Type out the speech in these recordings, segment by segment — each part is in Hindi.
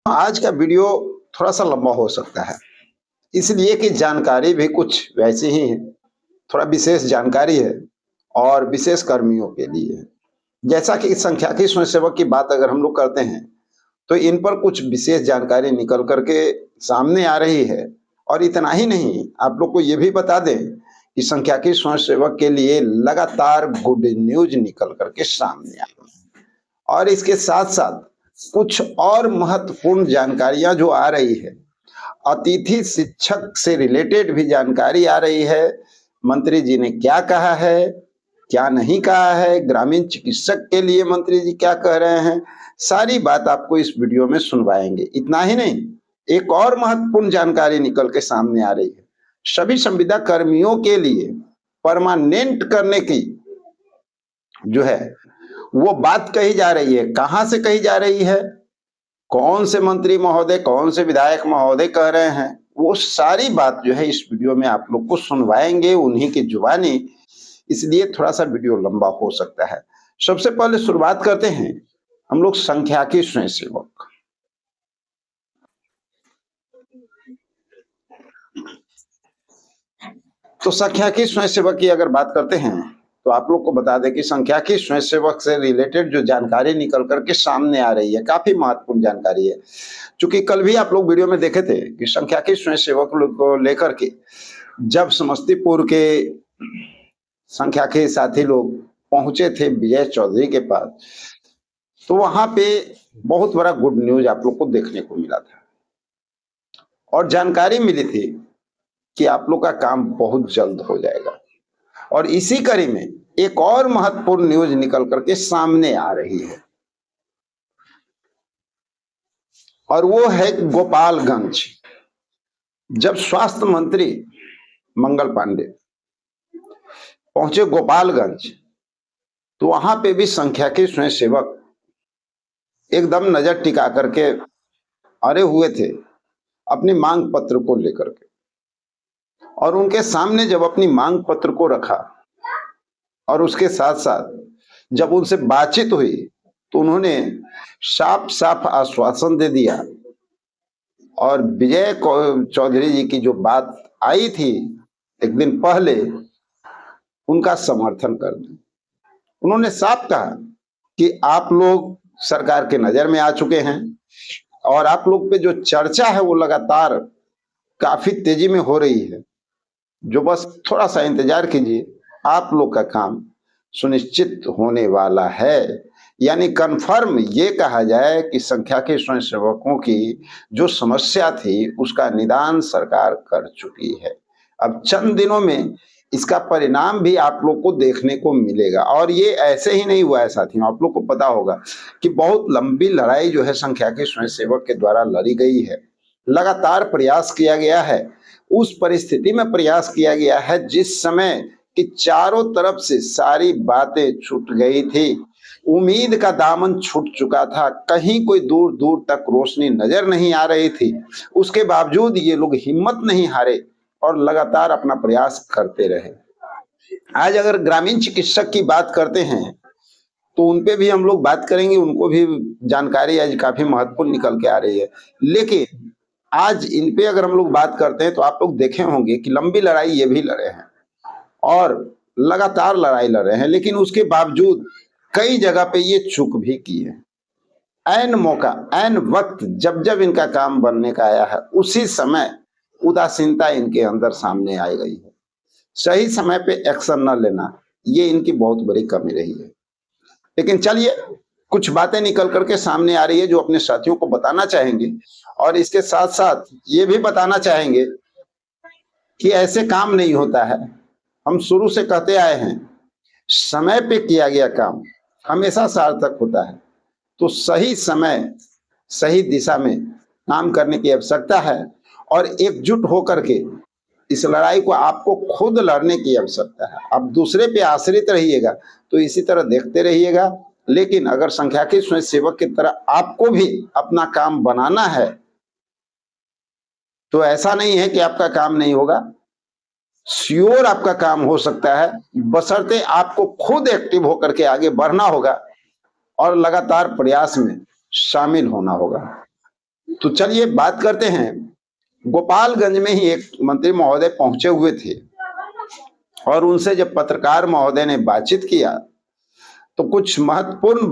आज का वीडियो थोड़ा सा लंबा हो सकता है, इसलिए कि जानकारी भी कुछ वैसी ही है, थोड़ा विशेष जानकारी है और विशेष कर्मियों के लिए है। जैसा कि संख्याकी स्वयंसेवक की बात अगर हम लोग करते हैं, तो इन पर कुछ विशेष जानकारी निकल कर के सामने आ रही है। और इतना ही नहीं, आप लोग को ये भी बता दें कि संख्याकी स्वयंसेवक के लिए लगातार गुड न्यूज निकल कर के सामने आई है। और इसके साथ-साथ कुछ और महत्वपूर्ण जानकारियां जो आ रही है, अतिथि शिक्षक से रिलेटेड भी जानकारी आ रही है। मंत्री जी ने क्या कहा है, क्या नहीं कहा है, ग्रामीण चिकित्सक के लिए मंत्री जी क्या कह रहे हैं, सारी बात आपको इस वीडियो में सुनवाएंगे। इतना ही नहीं, एक और महत्वपूर्ण जानकारी निकल के सामने आ रही है। सभी संविदा कर्मियों के लिए परमानेंट करने की जो है वो बात कही जा रही है। कहां से कही जा रही है, कौन से मंत्री महोदय, कौन से विधायक महोदय कह रहे हैं, वो सारी बात जो है इस वीडियो में आप लोग को सुनवाएंगे उन्हीं की जुबानी। इसलिए थोड़ा सा वीडियो लंबा हो सकता है। सबसे पहले शुरुआत करते हैं हम लोग संख्याकी स्वयंसेवक। तो संख्याकी स्वयंसेवक की अगर बात करते हैं तो आप लोग को बता दें कि संख्याकी स्वयंसेवक से रिलेटेड जो जानकारी निकल करके सामने आ रही है, काफी महत्वपूर्ण जानकारी है। चूंकि कल भी आप लोग वीडियो में देखे थे कि संख्याकी स्वयंसेवक को लेकर के जब समस्तीपुर के संख्याकी साथी लोग पहुंचे थे विजय चौधरी के पास, तो वहां पे बहुत बड़ा गुड न्यूज आप लोग को देखने को मिला था और जानकारी मिली थी कि आप लोग का काम बहुत जल्द हो जाएगा। और इसी कड़ी में एक और महत्वपूर्ण न्यूज निकल करके सामने आ रही है और वो है गोपालगंज। जब स्वास्थ्य मंत्री मंगल पांडे पहुंचे गोपालगंज, तो वहां पे भी संख्याकी स्वयंसेवक एकदम नजर टिका करके अरे हुए थे अपनी मांग पत्र को लेकर के। और उनके सामने जब अपनी मांग पत्र को रखा और उसके साथ साथ जब उनसे बातचीत हुई, तो उन्होंने साफ साफ आश्वासन दे दिया और विजय चौधरी जी की जो बात आई थी एक दिन पहले, उनका समर्थन कर दिया। उन्होंने साफ कहा कि आप लोग सरकार के नजर में आ चुके हैं और आप लोग पे जो चर्चा है वो लगातार काफी तेजी में हो रही है, जो बस थोड़ा सा इंतजार कीजिए, आप लोग का काम सुनिश्चित होने वाला है। यानी कंफर्म ये कहा जाए कि संख्याकी स्वयंसेवकों की जो समस्या थी उसका निदान सरकार कर चुकी है। अब चंद दिनों में इसका परिणाम भी आप लोग को देखने को मिलेगा। और ये ऐसे ही नहीं हुआ है साथियों, आप लोग को पता होगा कि बहुत लंबी लड़ाई जो है संख्याकी स्वयंसेवक के द्वारा लड़ी गई है, लगातार प्रयास किया गया है। उस परिस्थिति में प्रयास किया गया है जिस समय कि चारों तरफ से सारी बातें छूट गई थी, उम्मीद का दामन छूट चुका था, कहीं कोई दूर दूर तक रोशनी नजर नहीं आ रही थी। उसके बावजूद ये लोग हिम्मत नहीं हारे और लगातार अपना प्रयास करते रहे। आज अगर ग्रामीण चिकित्सक की बात करते हैं तो उनपे भी हम लोग बात करेंगे, उनको भी जानकारी आज काफी महत्वपूर्ण निकल के आ रही है। लेकिन आज इन पे अगर हम लोग बात करते हैं तो आप लोग देखे होंगे कि लंबी लड़ाई ये भी लड़े हैं और लगातार लड़ाई लड़ रहे हैं, लेकिन उसके बावजूद कई जगह पे ये चूक भी की है। ऐन मौका, ऐन वक्त जब जब इनका काम बनने का आया है, उसी समय उदासीनता इनके अंदर सामने आ गई है। सही समय पे एक्शन न लेना, ये इनकी बहुत बड़ी कमी रही है। लेकिन चलिए, कुछ बातें निकल करके सामने आ रही है जो अपने साथियों को बताना चाहेंगे और इसके साथ साथ ये भी बताना चाहेंगे कि ऐसे काम नहीं होता है। हम शुरू से कहते आए हैं, समय पे किया गया काम हमेशा सार्थक होता है। तो सही समय सही दिशा में काम करने की आवश्यकता है और एकजुट होकर के इस लड़ाई को आपको खुद लड़ने की आवश्यकता है। आप दूसरे पे आश्रित रहिएगा तो इसी तरह देखते रहिएगा, लेकिन अगर संख्याकी स्वयंसेवक की तरह आपको भी अपना काम बनाना है तो ऐसा नहीं है कि आपका काम नहीं होगा। श्योर आपका काम हो सकता है, बशर्ते आपको खुद एक्टिव होकर के आगे बढ़ना होगा और लगातार प्रयास में शामिल होना होगा। तो चलिए बात करते हैं। गोपालगंज में ही एक मंत्री महोदय पहुंचे हुए थे और उनसे जब पत्रकार महोदय ने बातचीत किया तो कुछ महत्वपूर्ण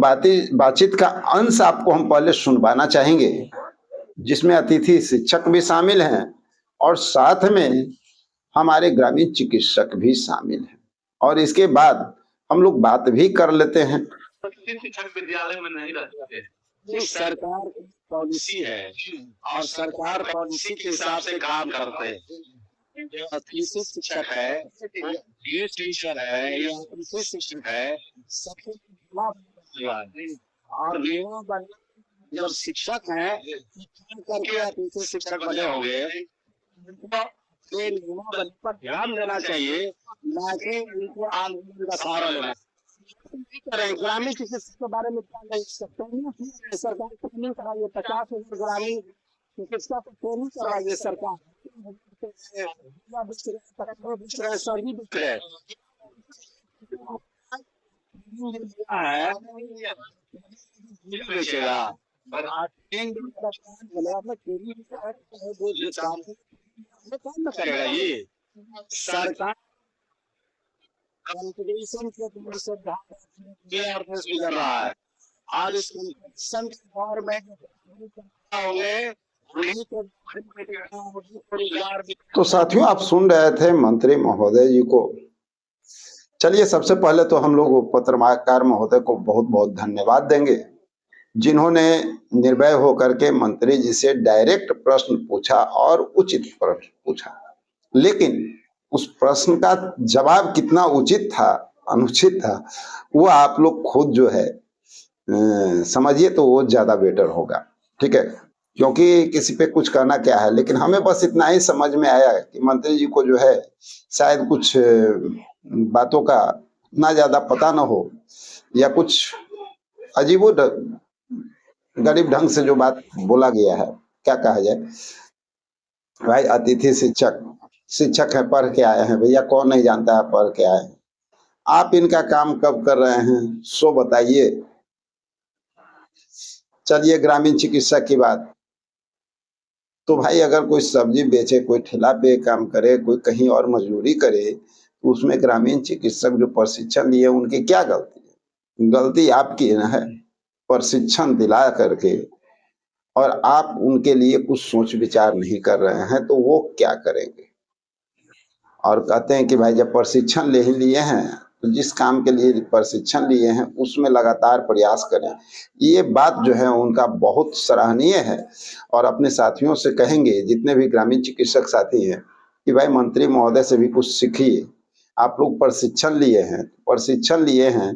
बातचीत का अंश आपको हम पहले सुनवाना चाहेंगे, जिसमें अतिथि शिक्षक भी शामिल हैं और साथ में हमारे ग्रामीण चिकित्सक भी शामिल हैं, और इसके बाद हम लोग बात भी कर लेते हैं। शिक्षक विद्यालय में नहीं रहते, ये सरकार की पॉलिसी है और सरकार पॉलिसी के हिसाब से काम करते हैं। जो अतिथि शिक्षक है, गेस्ट टीचर है या अतिथि शिक्षक है, सबको और बीमा बनना जब शिक्षक है काम करके अतिथि शिक्षक बने होंगे, बीमा बनने पर ध्यान देना चाहिए, ना कि उनको आंदोलन का सहारा लेना। ग्रामीण चिकित्सा के बारे में क्या नहीं सकते हैं? सरकार को ट्रेनिंग कराइए, 50,000 ग्रामीण चिकित्सा को ट्रेनिंग कराइए सरकार। सर्दी बिक रहे बेचेगा काम करेगा ये सरकार कंपटीशन के कर रहा है। आज इस कंपटीशन के दौर में होंगे। तो साथियों, आप सुन रहे थे मंत्री महोदय जी को। चलिए, सबसे पहले तो हम लोग पत्रकार महोदय को बहुत बहुत धन्यवाद देंगे, जिन्होंने निर्भय होकर के मंत्री जी से डायरेक्ट प्रश्न पूछा और उचित प्रश्न पूछा। लेकिन उस प्रश्न का जवाब कितना उचित था अनुचित था, वो आप लोग खुद जो है समझिए, तो वो ज्यादा बेटर होगा। ठीक है, क्योंकि किसी पे कुछ कहना क्या है, लेकिन हमें बस इतना ही समझ में आया कि मंत्री जी को जो है शायद कुछ बातों का ना ज्यादा पता ना हो, या कुछ अजीबो गरीब ढंग से जो बात बोला गया है, क्या कहा जाए भाई। अतिथि शिक्षक है, पढ़ के आए हैं भैया, कौन नहीं जानता है पढ़ के आए हैं। आप इनका काम कब कर रहे हैं सो बताइए। चलिए, ग्रामीण चिकित्सा की बात, तो भाई अगर कोई सब्जी बेचे, कोई ठेला पे काम करे, कोई कहीं और मजदूरी करे, तो उसमें ग्रामीण चिकित्सक जो प्रशिक्षण लिए उनकी क्या गलती है? गलती आपकी है प्रशिक्षण दिला करके, और आप उनके लिए कुछ सोच विचार नहीं कर रहे हैं, तो वो क्या करेंगे? और कहते हैं कि भाई जब प्रशिक्षण ले ही लिए हैं तो जिस काम के लिए प्रशिक्षण लिए हैं उसमें लगातार प्रयास करें। ये बात जो है उनका बहुत सराहनीय है, और अपने साथियों से कहेंगे, जितने भी ग्रामीण चिकित्सक साथी हैं, कि भाई मंत्री महोदय से भी कुछ सीखिए। आप लोग प्रशिक्षण लिए हैं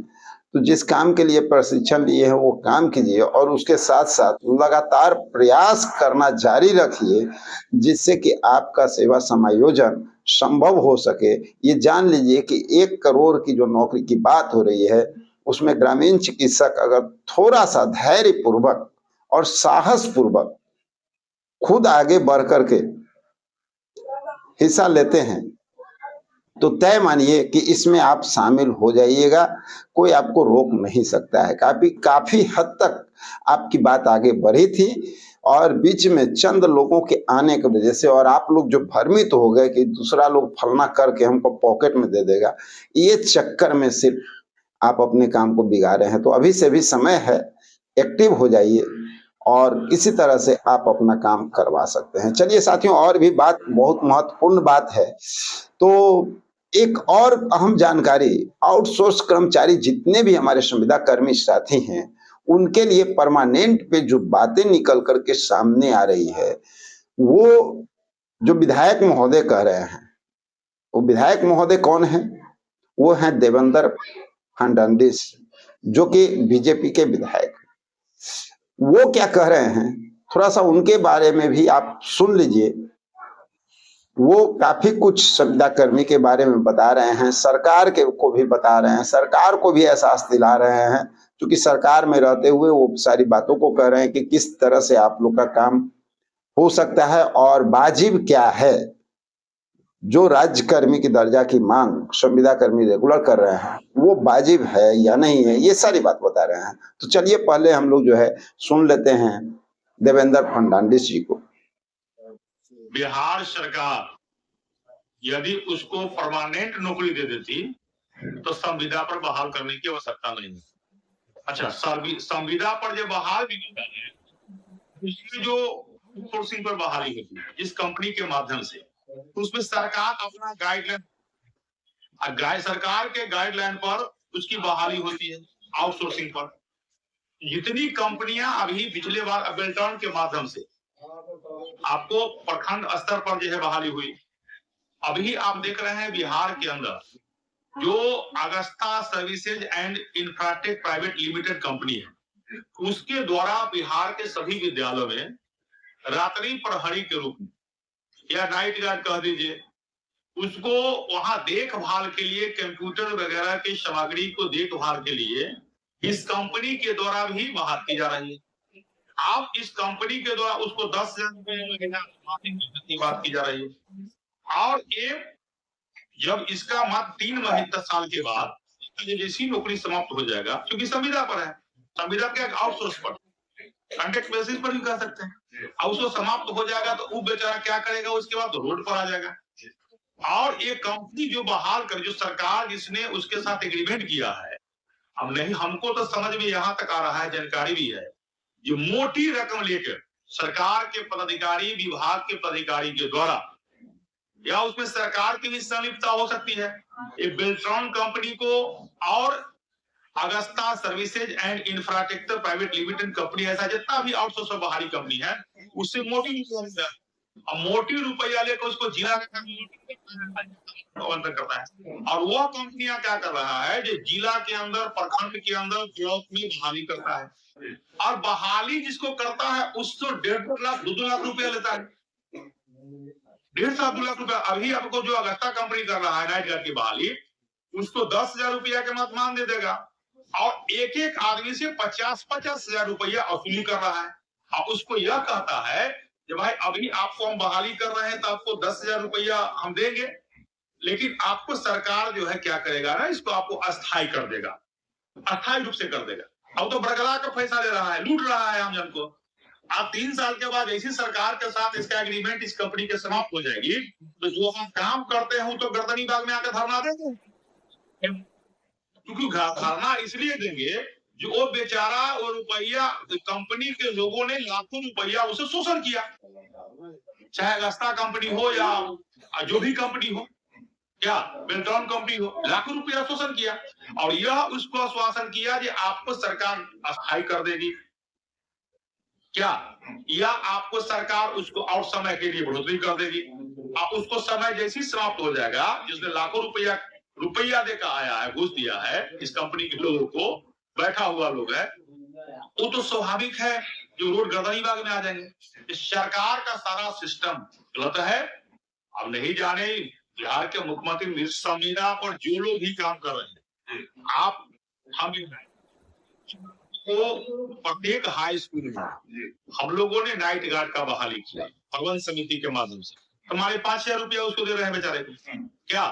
तो जिस काम के लिए प्रशिक्षण लिए हैं वो काम कीजिए, और उसके साथ साथ लगातार प्रयास करना जारी रखिए, जिससे कि आपका सेवा समायोजन संभव हो सके। ये जान लीजिए कि 1 करोड़ की जो नौकरी की बात हो रही है, उसमें ग्रामीण चिकित्सक अगर थोड़ा सा धैर्य पूर्वक और साहस पूर्वक खुद आगे बढ़ करके हिस्सा लेते हैं, तो तय मानिए कि इसमें आप शामिल हो जाइएगा। कोई आपको रोक नहीं सकता है। काफी हद तक आपकी बात आगे बढ़ी थी, और बीच में चंद लोगों के आने की वजह से, और आप लोग जो भ्रमित हो गए कि दूसरा लोग फलना करके हमको पॉकेट में दे देगा, ये चक्कर में सिर्फ आप अपने काम को बिगाड़ रहे हैं। तो अभी से भी समय है, एक्टिव हो जाइए, और इसी तरह से आप अपना काम करवा सकते हैं। चलिए साथियों, और भी बात, बहुत महत्वपूर्ण बात है। तो एक और अहम जानकारी, आउटसोर्स कर्मचारी जितने भी हमारे संविदा कर्मी साथी हैं, उनके लिए परमानेंट पे जो बातें निकल करके सामने आ रही है, वो जो विधायक महोदय कह रहे हैं, वो विधायक महोदय कौन है? वो हैं देवेंद्र फडणवीस, जो कि बीजेपी के विधायक। वो क्या कह रहे हैं, थोड़ा सा उनके बारे में भी आप सुन लीजिए। वो काफी कुछ संविदा कर्मी के बारे में बता रहे हैं, सरकार के को भी बता रहे हैं, सरकार को भी एहसास दिला रहे हैं, क्योंकि सरकार में रहते हुए वो सारी बातों को कह रहे हैं कि किस तरह से आप लोग का काम हो सकता है, और वाजिब क्या है। जो राज्य कर्मी की दर्जा की मांग संविदा कर्मी रेगुलर कर रहे हैं, वो वाजिब है या नहीं है, ये सारी बात बता रहे हैं। तो चलिए पहले हम लोग जो है सुन लेते हैं देवेंद्र फडणवीस जी को। बिहार सरकार यदि उसको परमानेंट नौकरी दे देती तो संविदा पर बहाल करने की आवश्यकता नहीं है। अच्छा, संविदा पर जो बहाल भी होता है उसमें जो आउटसोर्सिंग पर बहाली होती है इस कंपनी के माध्यम से, तो उसमें सरकार अपना सरकार के गाइडलाइन पर उसकी बहाली होती है आउटसोर्सिंग पर। जितनी कंपनियां अभी पिछले बार बेल्टॉन के माध्यम से आपको प्रखंड स्तर पर जो है बहाली हुई, अभी आप देख रहे हैं बिहार के अंदर जो Augusta services and infratech private limited company है, उसके द्वारा बिहार के सभी विद्यालयों में रात्रि प्रहरी के रूप में या नाइट गार्ड कह दीजिए, उसको वहां देखभाल के लिए कंप्यूटर वगैरह की सामग्री को देखभाल के लिए इस कंपनी के द्वारा भी बहाल की जा रही है। आप इस कंपनी के द्वारा उसको 10,000 रुपए महीना की बात की जा रही है। और एक जब इसका मात्र 3 महीने 10 साल के बाद जैसी नौकरी समाप्त हो जाएगा, क्योंकि संविदा पर है, संविदा के आउटसोर्स पर कॉन्ट्रैक्ट बेसिस पर भी कह सकते हैं, और उसको समाप्त हो जाएगा तो वो बेचारा क्या करेगा, उसके बाद तो रोड पर आ जाएगा। और ये कंपनी जो बहाल कर, जो सरकार जिसने उसके साथ एग्रीमेंट किया है, अब नहीं हमको तो समझ में यहाँ तक आ रहा है, जानकारी भी है, जो मोटी रकम लेकर सरकार के पदाधिकारी, विभाग के पदाधिकारी के द्वारा या उसमें सरकार की भी संलिप्तता हो सकती है। एक बेल्ट्रॉन कंपनी को और Augusta services and infrastructure private limited company, ऐसा जितना भी आउटसोर्स बाहरी कंपनी है, उससे मोटी रुपया लेकर उसको जिला करता है। और वह कंपनियां क्या कर रहा है, जो जिला के अंदर, प्रखंड के अंदर ब्लॉक में बहाली करता है, और बहाली जिसको करता है उसको 1.5 लाख 2 लाख रुपया लेता है, 1.5 2 लाख रुपया। अभी आपको जो अगस्ता कंपनी कर रहा है नाइट गार्ड की बहाली, उसको 10,000 रुपया के मत मान दे देगा, और एक एक आदमी से 50-50 हजार रुपया वसूली कर रहा है। और उसको यह कहता है कि भाई अभी आपको हम बहाली कर रहे हैं तो आपको 10,000 रुपया हम देंगे, लेकिन आपको सरकार जो है क्या करेगा ना, इसको आपको अस्थायी कर देगा, अस्थायी रूप से कर देगा। अब तो बरगला का पैसा ले रहा है, लूट रहा है हम जन को। आप 3 साल के बाद ऐसी सरकार के साथ इसका एग्रीमेंट इस कंपनी के समाप्त हो जाएगी, तो जो हम काम करते हैं तो गर्दनी बाग में आकर धरना देंगे, क्योंकि धरना इसलिए देंगे जो वो बेचारा वो रुपया, कंपनी के लोगों ने लाखों रुपया उसे शोषण किया, चाहे अगस्ता कंपनी हो या जो भी कंपनी हो, क्या बेल्ट्रॉन कंपनी हो, लाखों रुपया शोषण किया, और यह उसको आश्वासन किया कि आपको सरकार अस्थायी कर देगी, क्या या आपको सरकार उसको और समय के लिए बढ़ोतरी कर देगी। आप उसको समय जैसी समाप्त हो जाएगा, जिसने लाखों रुपया देकर आया है, घूस दिया है इस कंपनी के लोगों को, बैठा हुआ लोग है, वो तो स्वाभाविक है जो रोड गर्दनी बाग में आ जाएंगे। इस सरकार का सारा सिस्टम गलत है। अब नहीं जाने बिहार के मुख्यमंत्री संविदा पर जो लोग भी काम कर रहे हैं, आप हम तो प्रत्येक हाई स्कूल में हम लोगों ने नाइट गार्ड का बहाली किया प्रबंध समिति के माध्यम से, हमारे 5,000 रुपया उसको दे रहे हैं बेचारे को। क्या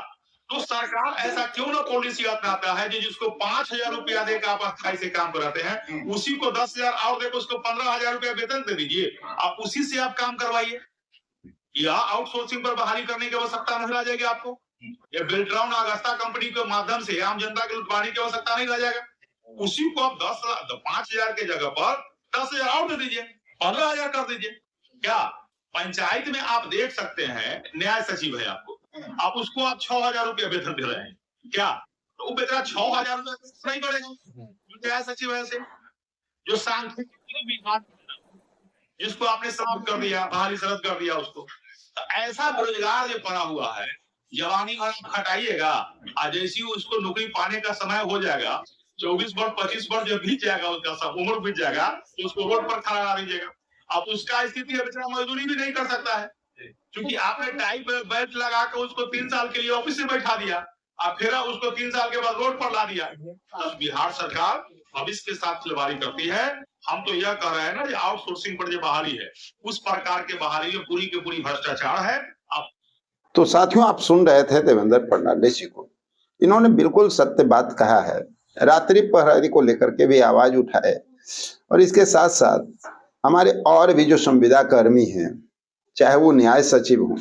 तो सरकार ऐसा क्यों ना पॉलिसी अपनाता है जिसको 5,000 रुपया देकर आप अस्थायी से काम कराते हैं, उसी को 10,000 और देकर उसको 15,000 रुपया वेतन दे दीजिए, आप उसी से आप काम करवाइए, या आउटसोर्सिंग पर बहाली करने की आवश्यकता नहीं रह जाएगी आपको, या बेल्ट्रॉन अगस्ता कंपनी के माध्यम से आम जनता के लुटवाने की आवश्यकता नहीं रह जाएगा। उसी को आप 5,000 के जगह पर 10,000 और दे दीजिए, 15,000 कर दीजिए। क्या पंचायत में आप देख सकते हैं, न्याय सचिव है आपको, आप उसको आप 6,000 रुपया वेतन दे रहे हैं, क्या तो वो बेचारा 6,000 रुपया नहीं बढ़ेगा? न्याय सचिव है से जो सांख्यिकी जिसको आपने समाप्त कर दिया, बहाली रद्द कर दिया उसको, तो ऐसा बेरोजगार जो पड़ा हुआ है, जवानी भर आप खटाइएगा, आज जैसी उसको नौकरी पाने का समय हो जाएगा, 24 वर्ष 25 वर्ष जब बीत जाएगा, उसका सब उम्र बीत जाएगा, तो उसको रोड पर खड़ा कर दीजिएगा। अब उसका स्थिति है, बेचारा मजदूरी भी नहीं कर सकता है, क्योंकि आपने टाई बेल्ट लगा कर उसको 3 साल के लिए ऑफिस में बैठा दिया, आप फिर उसको 3 साल के बाद रोड पर ला दिया। तो बिहार सरकार भविष्य के साथ खिलवाड़ी करती है। हम तो यह कह रहे हैं ना, ये आउटसोर्सिंग पर जो बहाली है, उस प्रकार के बहाली में पूरी की पूरी भ्रष्टाचार है। आप तो साथियों, आप सुन रहे थे देवेंद्र फडणवीस जी को, इन्होंने बिल्कुल सत्य बात कहा है। रात्रि प्रहरी को लेकर के भी आवाज उठाए, और इसके साथ साथ हमारे और भी जो संविदा कर्मी हैं, चाहे वो न्याय सचिव हों,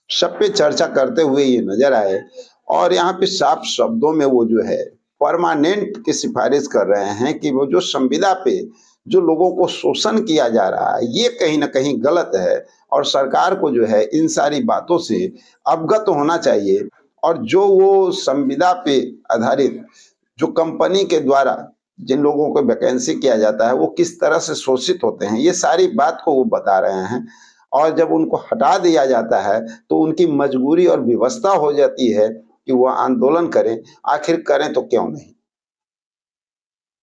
सब पे चर्चा करते हुए ये नजर आए और यहाँ पे साफ शब्दों में वो जो है परमानेंट की सिफारिश कर रहे हैं कि वो जो संविदा पे जो लोगों को शोषण किया जा रहा है ये कहीं ना कहीं गलत है और सरकार को जो है इन सारी बातों से अवगत होना चाहिए और जो वो संविदा पे आधारित जो कंपनी के द्वारा जिन लोगों को वैकेंसी किया जाता है वो किस तरह से शोषित होते हैं, ये सारी बात को वो बता रहे हैं। और जब उनको हटा दिया जाता है तो उनकी मजबूरी और विवशता हो जाती है कि वो आंदोलन करें। आखिर करें तो क्यों नहीं,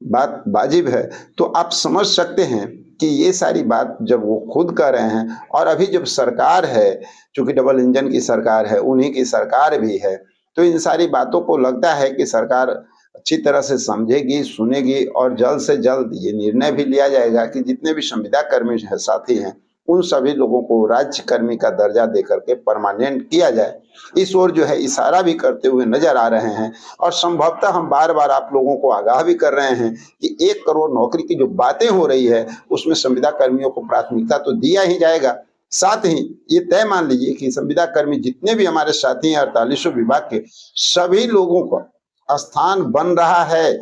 बात वाजिब है। तो आप समझ सकते हैं कि ये सारी बात जब वो खुद कर रहे हैं और अभी जब सरकार है, चूंकि डबल इंजन की सरकार है, उन्हीं की सरकार भी है, तो इन सारी बातों को लगता है कि सरकार अच्छी तरह से समझेगी, सुनेगी और जल्द से जल्द ये निर्णय भी लिया जाएगा कि जितने भी संविदा कर्मी है साथी हैं उन सभी लोगों को राज्य कर्मी का दर्जा देकर के परमानेंट किया जाए। इस ओर जो है इशारा भी करते हुए नजर आ रहे हैं और संभवतः हम बार बार आप लोगों को आगाह भी कर रहे हैं कि 1 करोड़ नौकरी की जो बातें हो रही है उसमें संविदा कर्मियों को प्राथमिकता तो दिया ही जाएगा। साथ ही ये तय मान लीजिए कि संविदा कर्मी जितने भी हमारे साथी हैं 48 विभाग के सभी लोगों का स्थान बन रहा है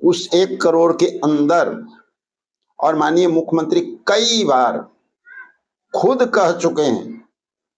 उस 1 करोड़ के अंदर। और माननीय मुख्यमंत्री कई बार खुद कह चुके हैं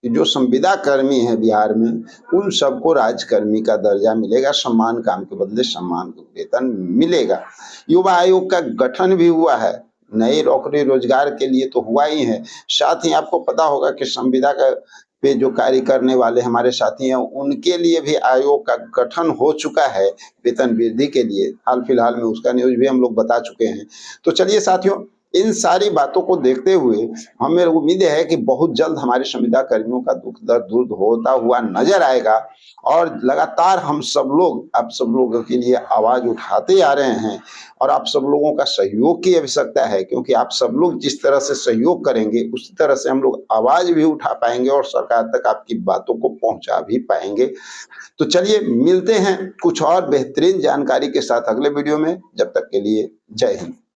कि जो संविदा कर्मी है बिहार में उन सबको राजकर्मी का दर्जा मिलेगा, सम्मान काम के बदले सम्मान वेतन मिलेगा। युवा आयोग का गठन भी हुआ है, नए नौकरी रोजगार के लिए तो हुआ ही है। साथ ही आपको पता होगा कि संविदा का पे जो कार्य करने वाले हमारे साथी हैं उनके लिए भी आयोग का गठन हो चुका है वेतन वृद्धि के लिए। हाल फिलहाल में उसका न्यूज भी हम लोग बता चुके हैं। तो चलिए साथियों, इन सारी बातों को देखते हुए हमें उम्मीद है कि बहुत जल्द हमारे संविदा कर्मियों का दुख दर्द दूर होता हुआ नजर आएगा और लगातार हम सब लोग आप सब लोगों के लिए आवाज उठाते आ रहे हैं और आप सब लोगों का सहयोग की आवश्यकता है, क्योंकि आप सब लोग जिस तरह से सहयोग करेंगे उसी तरह से हम लोग आवाज भी उठा पाएंगे और सरकार तक आपकी बातों को पहुंचा भी पाएंगे। तो चलिए मिलते हैं कुछ और बेहतरीन जानकारी के साथ अगले वीडियो में। जब तक के लिए जय हिंद।